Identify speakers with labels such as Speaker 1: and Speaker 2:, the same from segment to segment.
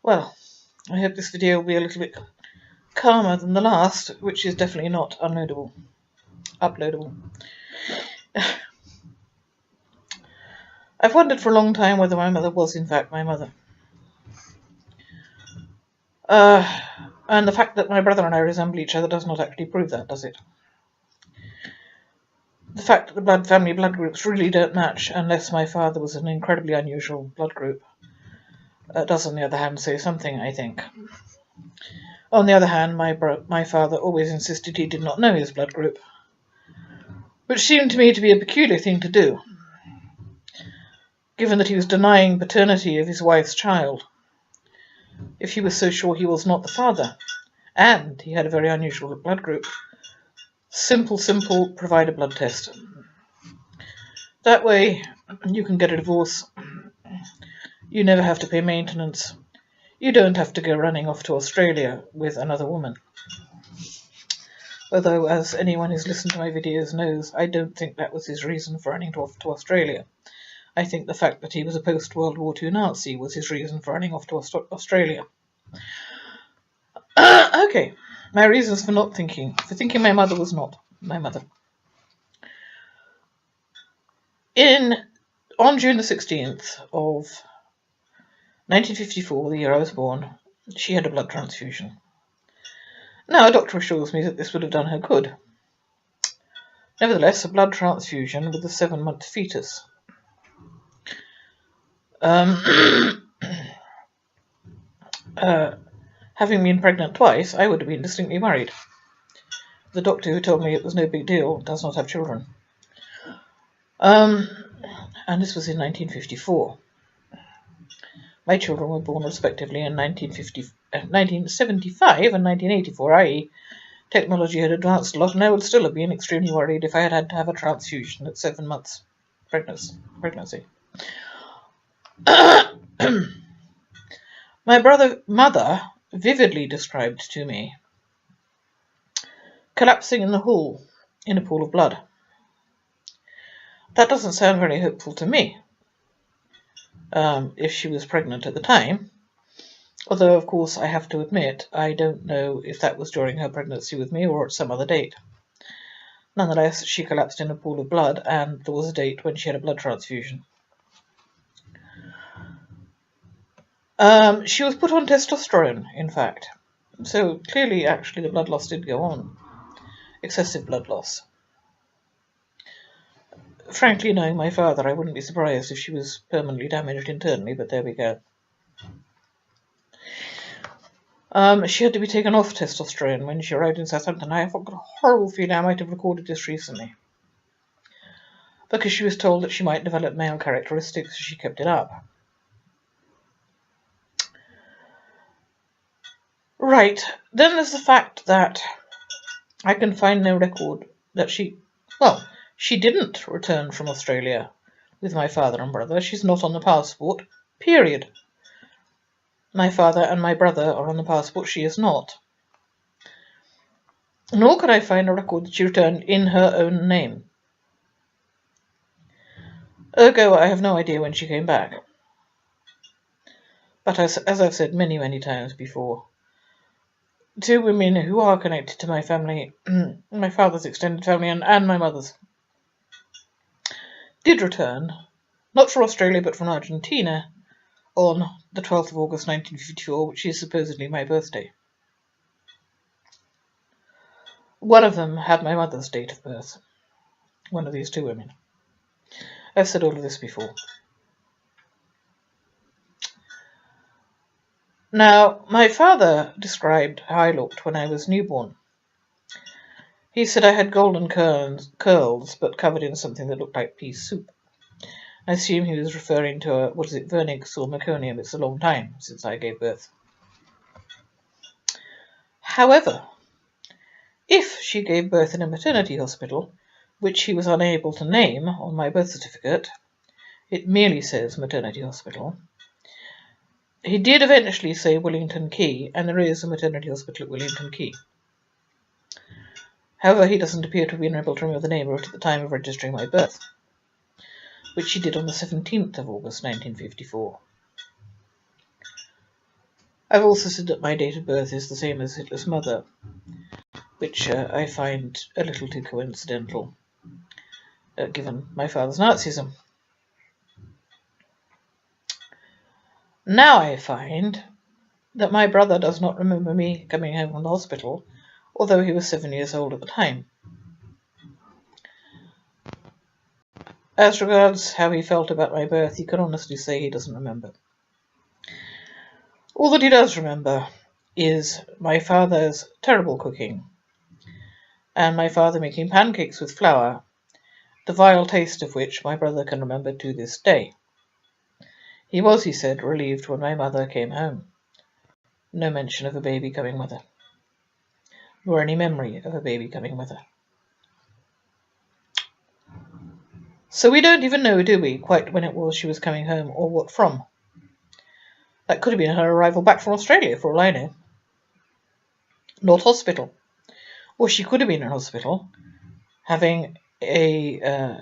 Speaker 1: Well, I hope this video will be a little bit calmer than the last, which is definitely not uploadable. I've wondered for a long time whether my mother was in fact my mother. And the fact that my brother and I resemble each other does not actually prove that, does it? The fact that the family blood groups really don't match, unless my father was an incredibly unusual blood group, does on the other hand say something, I think. On the other hand, my father always insisted he did not know his blood group, which seemed to me to be a peculiar thing to do, given that he was denying paternity of his wife's child, if he was so sure he was not the father, and he had a very unusual blood group. Simple, provide a blood test. That way, you can get a divorce. You never have to pay maintenance. You don't have to go running off to Australia with another woman. Although, as anyone who's listened to my videos knows, I don't think that was his reason for running off to Australia. I think the fact that he was a post-World War II Nazi was his reason for running off to Australia. Okay, my reasons for thinking my mother was not my mother. On June the 16th of 1954, the year I was born, she had a blood transfusion. Now, a doctor assures me that this would have done her good. Nevertheless, a blood transfusion with a 7-month fetus. Having been pregnant twice, I would have been distinctly worried. The doctor who told me it was no big deal does not have children. And this was in 1954. My children were born respectively in 1975 and 1984, i.e. technology had advanced a lot, and I would still have been extremely worried if I had had to have a transfusion at 7 months pregnancy. My mother vividly described to me collapsing in the hall in a pool of blood. That doesn't sound very hopeful to me, if she was pregnant at the time, although of course I have to admit I don't know if that was during her pregnancy with me or at some other date. Nonetheless, she collapsed in a pool of blood, and there was a date when she had a blood transfusion. She was put on testosterone, in fact, so clearly actually the blood loss did go on. Excessive blood loss. Frankly, knowing my father, I wouldn't be surprised if she was permanently damaged internally, but there we go. She had to be taken off testosterone when she arrived in Southampton. I've got a horrible feeling I might have recorded this recently, because she was told that she might develop male characteristics, so she kept it up. Right, then there's the fact that I can find no record that she didn't return from Australia with my father and brother. She's not on the passport, period. My father and my brother are on the passport, she is not. Nor could I find a record that she returned in her own name. Ergo, I have no idea when she came back. But as I've said many, many times before, 2 women who are connected to my family, my father's extended family and my mother's, did return, not from Australia but from Argentina, on the 12th of August 1954, which is supposedly my birthday. One of them had my mother's date of birth. One of these 2 women. I've said all of this before. Now, my father described how I looked when I was newborn. He said I had golden curls, but covered in something that looked like pea soup. I assume he was referring to vernix or meconium. It's a long time since I gave birth. However, if she gave birth in a maternity hospital, which he was unable to name on my birth certificate, it merely says maternity hospital. He did eventually say Willington Quay, and there is a maternity hospital at Willington Quay. However, he doesn't appear to have been able to remember the name of it at the time of registering my birth, which he did on the 17th of August 1954. I've also said that my date of birth is the same as Hitler's mother, which I find a little too coincidental, given my father's Nazism. Now I find that my brother does not remember me coming home from the hospital, although he was 7 years old at the time. As regards how he felt about my birth, he can honestly say he doesn't remember. All that he does remember is my father's terrible cooking, and my father making pancakes with flour, the vile taste of which my brother can remember to this day. He was, he said, relieved when my mother came home. No mention of a baby coming with her, nor any memory of a baby coming with her. So we don't even know, do we, quite when it was she was coming home, or what from. That could have been her arrival back from Australia, for all I know. Not hospital. Or she could have been in hospital, having a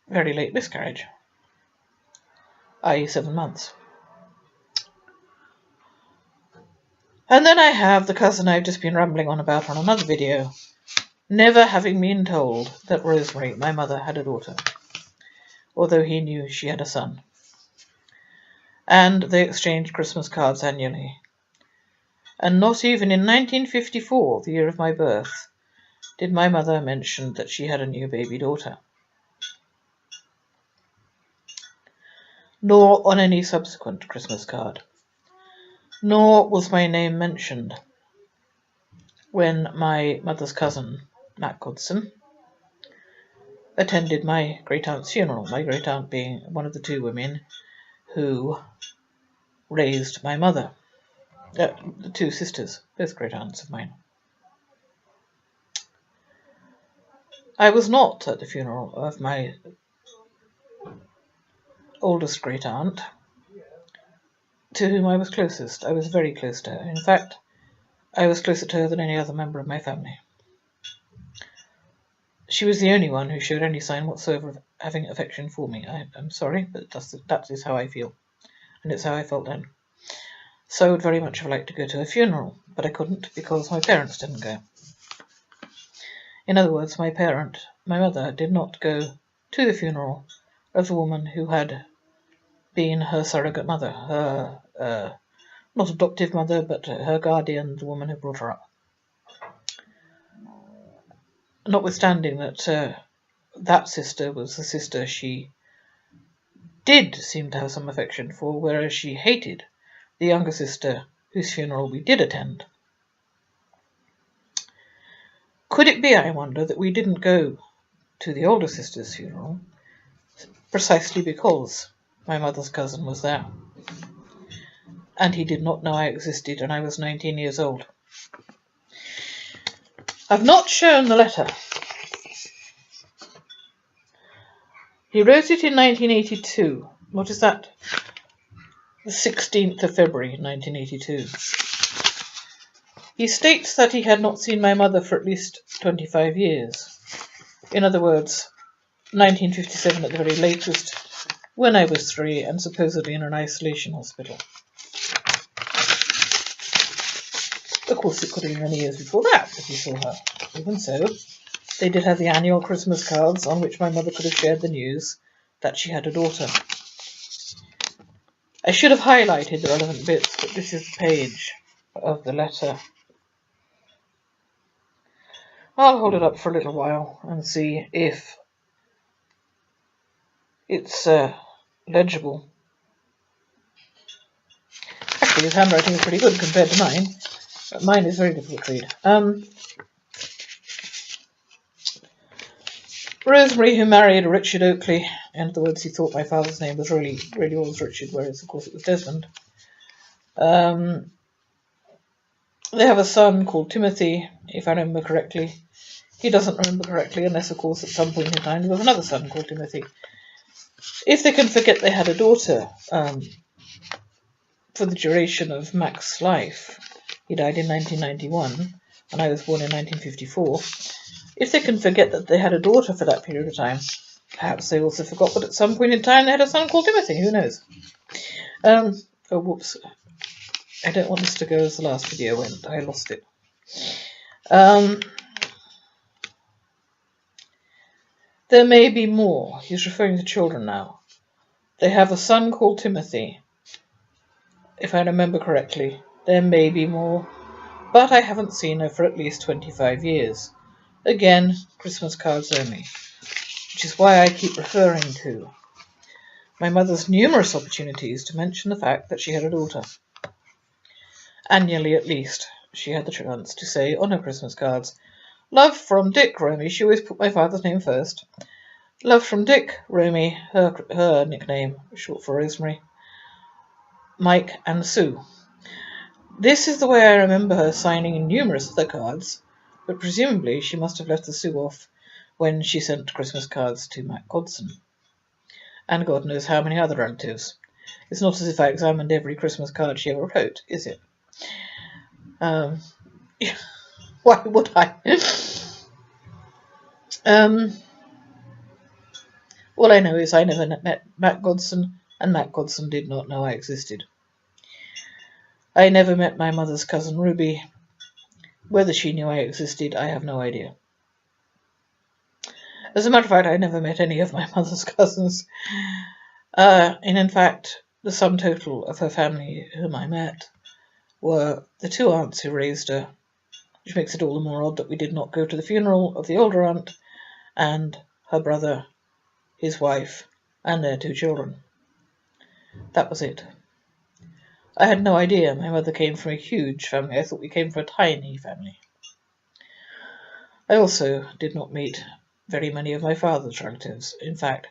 Speaker 1: very late miscarriage, i.e. 7 months. And then I have the cousin I've just been rambling on about on another video, never having been told that Rosemary, my mother, had a daughter, although he knew she had a son. And they exchanged Christmas cards annually. And not even in 1954, the year of my birth, did my mother mention that she had a new baby daughter. Nor on any subsequent Christmas card. Nor was my name mentioned when my mother's cousin, Matt Godson, attended my great-aunt's funeral, my great-aunt being one of the two women who raised my mother. The two sisters, both great-aunts of mine. I was not at the funeral of my oldest great-aunt, to whom I was closest. I was very close to her. In fact, I was closer to her than any other member of my family. She was the only one who showed any sign whatsoever of having affection for me. I'm sorry, but that is how I feel, and it's how I felt then. So I would very much have liked to go to her funeral, but I couldn't because my parents didn't go. In other words, my mother, did not go to the funeral of the woman who had been her surrogate mother, her not adoptive mother, but her guardian, the woman who brought her up. Notwithstanding that that sister was the sister she did seem to have some affection for, whereas she hated the younger sister whose funeral we did attend. Could it be, I wonder, that we didn't go to the older sister's funeral precisely because my mother's cousin was there, and he did not know I existed, and I was 19 years old? I've not shown the letter. He wrote it in 1982. What is that? The 16th of February, 1982. He states that he had not seen my mother for at least 25 years. In other words, 1957 at the very latest, when I was 3 and supposedly in an isolation hospital. Of course, it could have been many years before that that he saw her. Even so, they did have the annual Christmas cards on which my mother could have shared the news that she had a daughter. I should have highlighted the relevant bits, but this is the page of the letter. I'll hold it up for a little while and see if it's legible. Actually, his handwriting is pretty good compared to mine. But mine is very difficult to read. Rosemary, who married Richard Oakley, in other words, he thought my father's name was really always Richard, whereas of course it was Desmond. They have a son called Timothy, if I remember correctly. He doesn't remember correctly, unless of course at some point in time there was another son called Timothy. If they can forget they had a daughter for the duration of Mac's life, he died in 1991, and I was born in 1954. If they can forget that they had a daughter for that period of time, perhaps they also forgot that at some point in time they had a son called Timothy. Who knows? Oh, whoops. I don't want this to go as the last video went. I lost it. There may be more. He's referring to children now. They have a son called Timothy. If I remember correctly, there may be more, but I haven't seen her for at least 25 years. Again, Christmas cards only, which is why I keep referring to my mother's numerous opportunities to mention the fact that she had a daughter. Annually, at least, she had the chance to say on her Christmas cards, "Love from Dick, Romy." She always put my father's name first. "Love from Dick, Romy," her nickname, short for Rosemary, "Mike and Sue." This is the way I remember her signing numerous other cards, but presumably she must have left the Sue off when she sent Christmas cards to Matt Godson. And God knows how many other relatives. It's not as if I examined every Christmas card she ever wrote, is it? Why would I? All I know is I never met Matt Godson, and Matt Godson did not know I existed. I never met my mother's cousin Ruby. Whether she knew I existed, I have no idea. As a matter of fact, I never met any of my mother's cousins. And in fact, the sum total of her family whom I met were the two aunts who raised her, which makes it all the more odd that we did not go to the funeral of the older aunt, and her brother, his wife, and their two children. That was it. I had no idea my mother came from a huge family. I thought we came from a tiny family. I also did not meet very many of my father's relatives. In fact,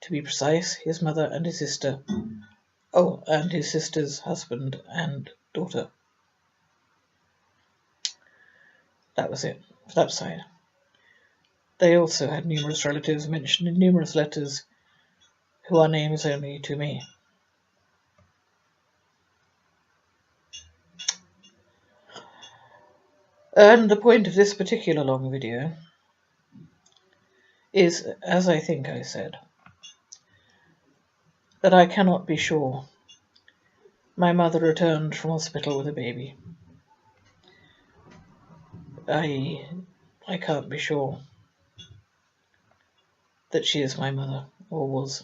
Speaker 1: to be precise, his mother and his sister. Oh, and his sister's husband and daughter. That was it for that side. They also had numerous relatives mentioned in numerous letters who are names only to me. And the point of this particular long video is, as I think I said, that I cannot be sure my mother returned from hospital with a baby. I can't be sure that she is my mother, or was.